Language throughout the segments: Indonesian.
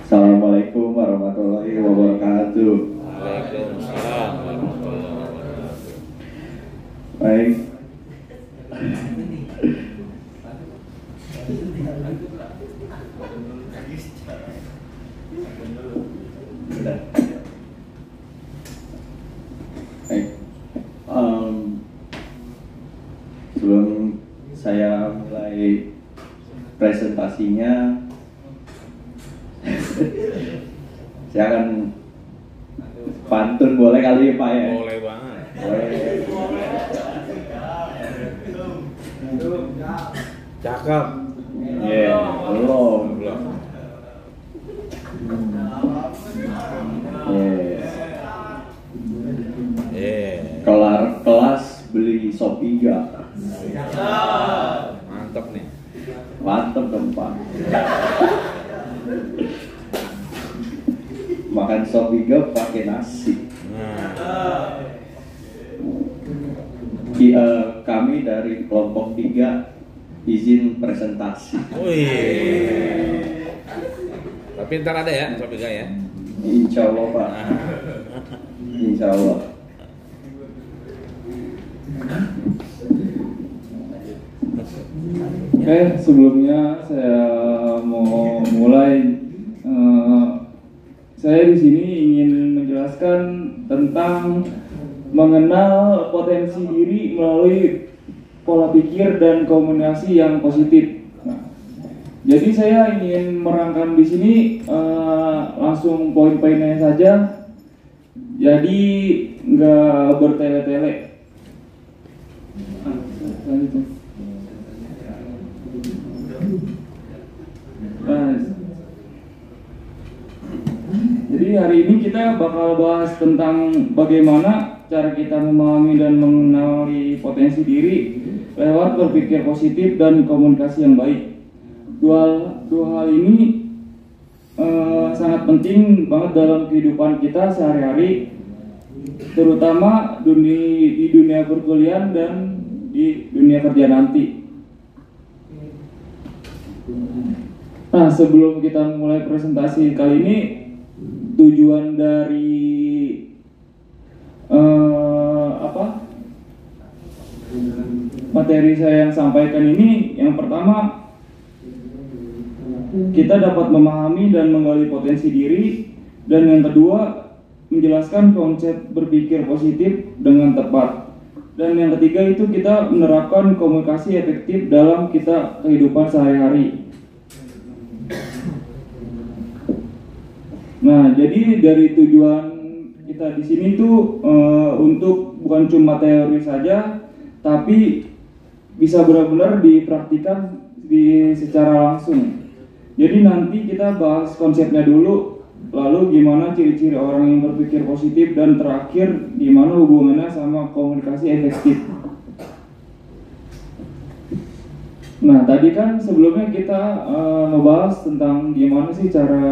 Assalamualaikum warahmatullahi wabarakatuh. Waalaikumsalam warahmatullahi wabarakatuh. Baik. Baik. Sebelum saya mulai presentasinya, saya akan pantun, boleh kali ya Pak ya? Boleh banget. Cakep. Ya, belum. Kelar kelas beli Shopee gak? Mantap nih. Mantep dong Pak. Makan Shopee gak pakai nasi. Kami dari kelompok 3 izin presentasi. Wih. Tapi ntar ada ya Shopee Gak ya? Insya Allah Pak. Insya Allah. Oke, sebelumnya saya mau mulai. Saya di sini ingin menjelaskan tentang mengenal potensi diri melalui pola pikir dan komunikasi yang positif. Jadi saya ingin merangkum di sini langsung poin-poinnya saja. Jadi nggak bertele-tele. Jadi hari ini kita bakal bahas tentang bagaimana cara kita memahami dan mengenali potensi diri lewat berpikir positif dan komunikasi yang baik. Dua hal ini sangat penting banget dalam kehidupan kita sehari-hari, terutama di dunia perkuliahan dan di dunia kerja nanti. Nah, sebelum kita mulai presentasi kali ini, tujuan dari materi saya yang sampaikan ini, yang pertama kita dapat memahami dan menggali potensi diri, dan yang kedua menjelaskan konsep berpikir positif dengan tepat, dan yang ketiga itu kita menerapkan komunikasi efektif dalam kita kehidupan sehari-hari. Nah, jadi dari tujuan kita di sini tuh untuk bukan cuma teori saja, tapi bisa benar-benar dipraktikkan secara langsung. Jadi nanti kita bahas konsepnya dulu, lalu gimana ciri-ciri orang yang berpikir positif, dan terakhir gimana hubungannya sama komunikasi efektif. Nah, tadi kan sebelumnya kita membahas tentang gimana sih cara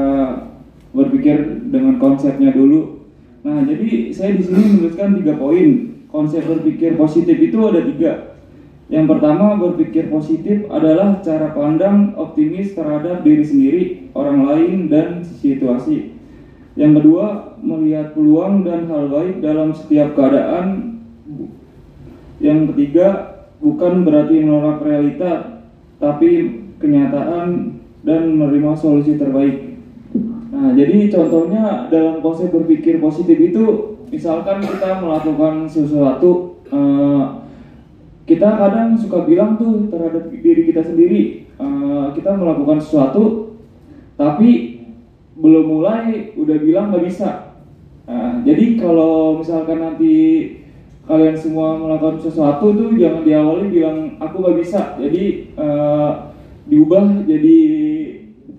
berpikir dengan konsepnya dulu. Nah, jadi saya di sini menuliskan 3 poin. Konsep berpikir positif itu ada 3. Yang pertama, berpikir positif adalah cara pandang optimis terhadap diri sendiri, orang lain, dan situasi. Yang kedua, melihat peluang dan hal baik dalam setiap keadaan. Yang ketiga, bukan berarti menolak realita, tapi kenyataan dan menerima solusi terbaik. Nah, jadi contohnya dalam konsep berpikir positif itu, misalkan kita melakukan sesuatu, kita kadang suka bilang tuh terhadap diri kita sendiri, kita melakukan sesuatu tapi belum mulai udah bilang nggak bisa. Jadi kalau misalkan nanti kalian semua melakukan sesuatu tuh jangan diawali bilang aku nggak bisa. Jadi diubah jadi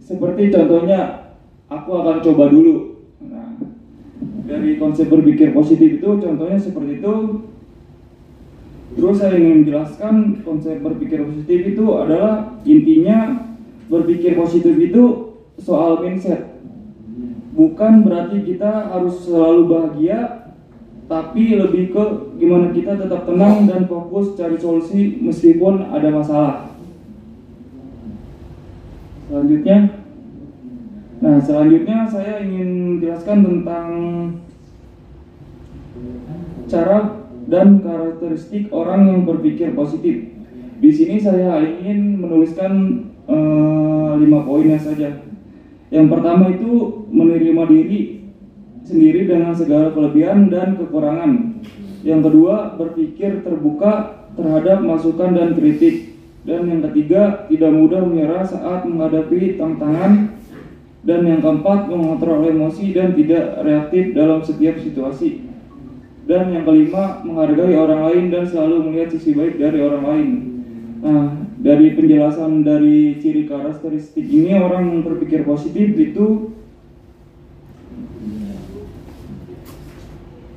seperti contohnya aku akan coba dulu. Nah, dari konsep berpikir positif itu contohnya seperti itu. Terus saya ingin menjelaskan konsep berpikir positif itu adalah intinya berpikir positif itu soal mindset. Bukan berarti kita harus selalu bahagia, tapi lebih ke gimana kita tetap tenang dan fokus cari solusi meskipun ada masalah. Selanjutnya saya ingin menjelaskan tentang cara dan karakteristik orang yang berpikir positif. Di sini saya ingin menuliskan 5 poinnya saja. Yang pertama itu menerima diri sendiri dengan segala kelebihan dan kekurangan. Yang kedua, berpikir terbuka terhadap masukan dan kritik. Dan yang ketiga, tidak mudah menyerah saat menghadapi tantangan. Dan yang keempat, mengontrol emosi dan tidak reaktif dalam setiap situasi. Dan yang kelima, menghargai orang lain dan selalu melihat sisi baik dari orang lain. Nah, dari penjelasan dari ciri karakteristik ini, orang yang berpikir positif itu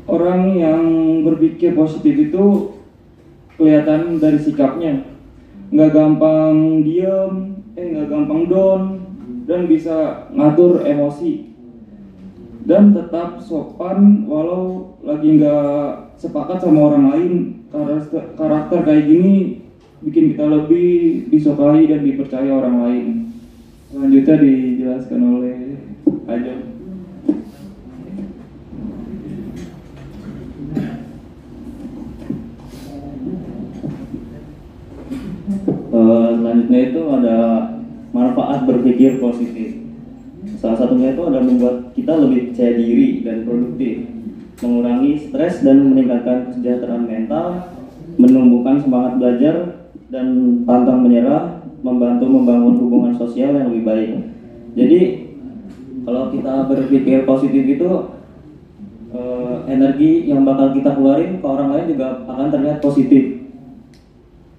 orang yang berpikir positif itu kelihatan dari sikapnya, nggak gampang diem, nggak gampang down, dan bisa ngatur emosi dan tetap sopan walau lagi nggak sepakat sama orang lain. Karakter kayak gini bikin kita lebih disukai dan dipercaya orang lain. Selanjutnya dijelaskan oleh Ajam. Selanjutnya itu ada manfaat berpikir positif. Salah satunya itu ada membuat kita lebih percaya diri dan produktif, mengurangi stres dan meningkatkan kesejahteraan mental, menumbuhkan semangat belajar dan pantang menyerah, membantu membangun hubungan sosial yang lebih baik. Jadi kalau kita berpikir positif itu energi yang bakal kita keluarin ke orang lain juga akan terlihat positif.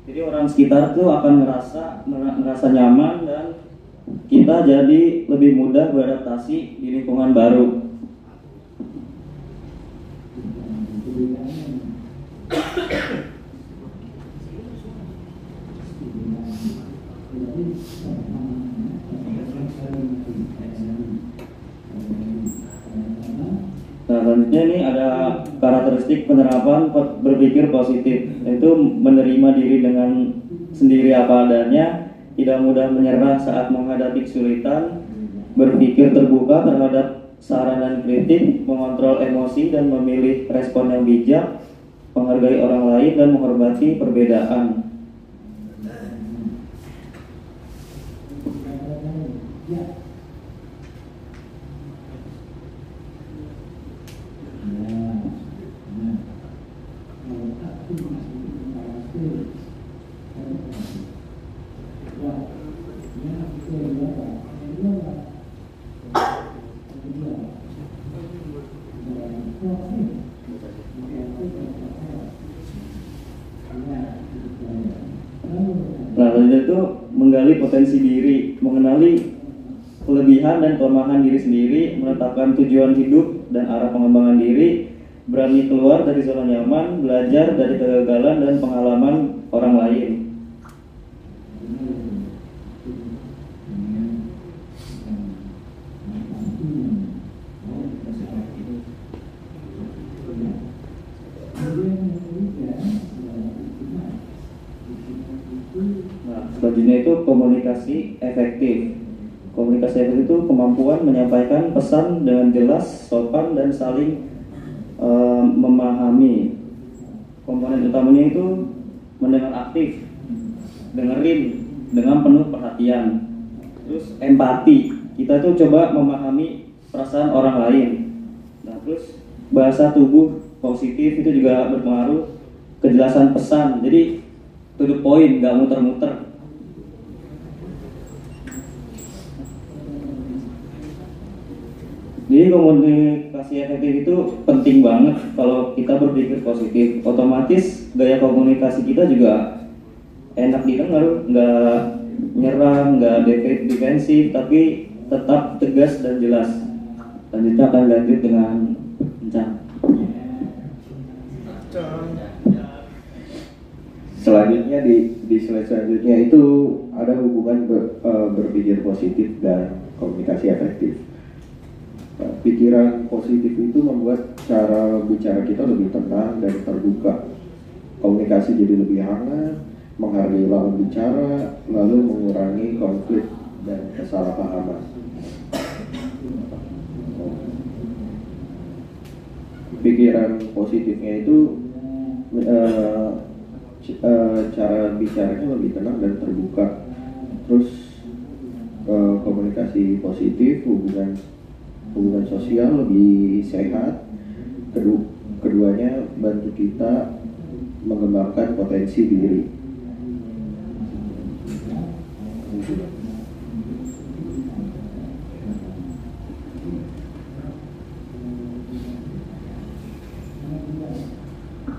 Jadi orang sekitar tuh akan merasa nyaman dan kita jadi lebih mudah beradaptasi di lingkungan baru. Nah, selanjutnya ini ada karakteristik penerapan berpikir positif, yaitu menerima diri dengan sendiri apa adanya, tidak mudah menyerah saat menghadapi kesulitan, berpikir terbuka terhadap saran dan kritik, mengontrol emosi dan memilih respon yang bijak, menghargai orang lain dan menghormati perbedaan. Nah, selanjutnya itu menggali potensi diri, mengenali kelebihan dan kelemahan diri sendiri, menetapkan tujuan hidup dan arah pengembangan diri, berani keluar dari zona nyaman, belajar dari kegagalan dan pengalaman orang lain. Selanjutnya itu komunikasi efektif. Komunikasi efektif itu kemampuan menyampaikan pesan dengan jelas, sopan, dan saling memahami. Komponen utamanya itu mendengar aktif, dengerin dengan penuh perhatian. Terus empati, kita tuh coba memahami perasaan orang lain. Nah, terus bahasa tubuh positif itu juga berpengaruh, kejelasan pesan. Jadi to the point, nggak muter-muter. Jadi komunikasi efektif itu penting banget kalau kita berpikir positif. Otomatis gaya komunikasi kita juga enak didengar, nggak nyerang, nggak defensif, tapi tetap tegas dan jelas. Selanjutnya akan lanjut dengan Encang. Selanjutnya di slide selanjutnya itu ada hubungan berpikir positif dan komunikasi efektif. Pikiran positif itu membuat cara bicara kita lebih tenang dan terbuka. Komunikasi jadi lebih hangat, menghargai lawan bicara, lalu mengurangi konflik dan kesalahpahaman. Pikiran positifnya itu cara bicaranya lebih tenang dan terbuka. Terus komunikasi positif, hubungan sosial lebih sehat. Keduanya bantu kita mengembangkan potensi diri.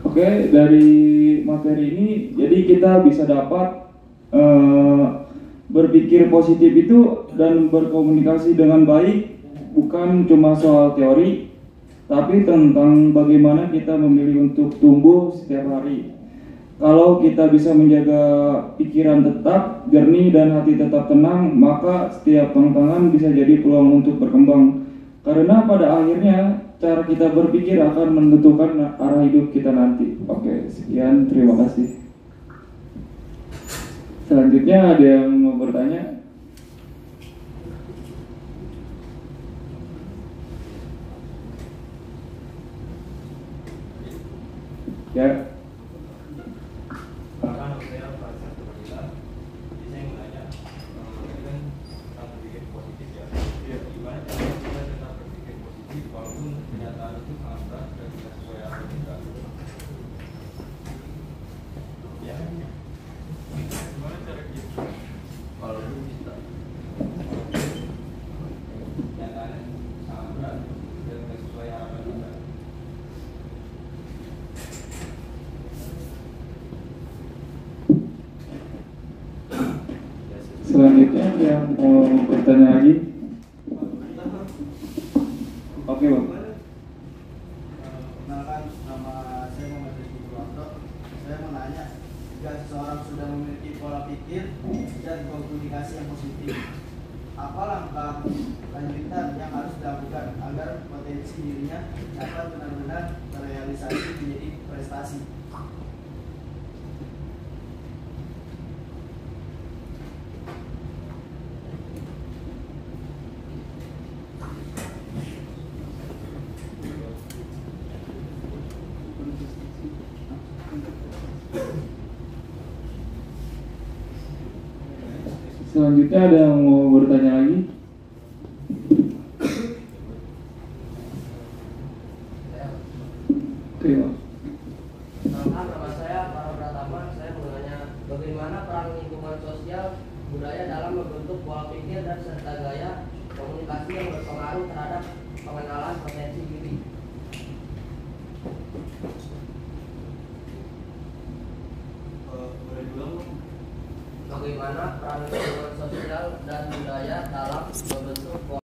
Oke, dari materi ini jadi kita bisa dapat berpikir positif itu dan berkomunikasi dengan baik bukan cuma soal teori, tapi tentang bagaimana kita memilih untuk tumbuh setiap hari. Kalau kita bisa menjaga pikiran tetap jernih dan hati tetap tenang, maka setiap tantangan bisa jadi peluang untuk berkembang. Karena pada akhirnya cara kita berpikir akan menentukan arah hidup kita nanti. Oke, sekian, terima kasih. Selanjutnya ada yang mau bertanya? Ya. Selanjutnya yang mau bertanya lagi? Oke, Bang. Perkenalkan, nama saya Muhammad Rizky Purwanto. Saya mau nanya, jika seseorang sudah memiliki pola pikir dan komunikasi yang positif, apa langkah lanjutan yang harus dilakukan agar potensi dirinya dapat benar-benar terrealisasi menjadi prestasi? Selanjutnya ada yang mau bertanya lagi? Oke, Bang. Nama saya Para Pratama. Saya mau nanya bagaimana peran lingkungan sosial budaya dalam membentuk pola pikir dan serta gaya komunikasi yang berpengaruh terhadap pengenalan potensi diri. Bagaimana peran lingkungan sosial dan budaya dalam membentuk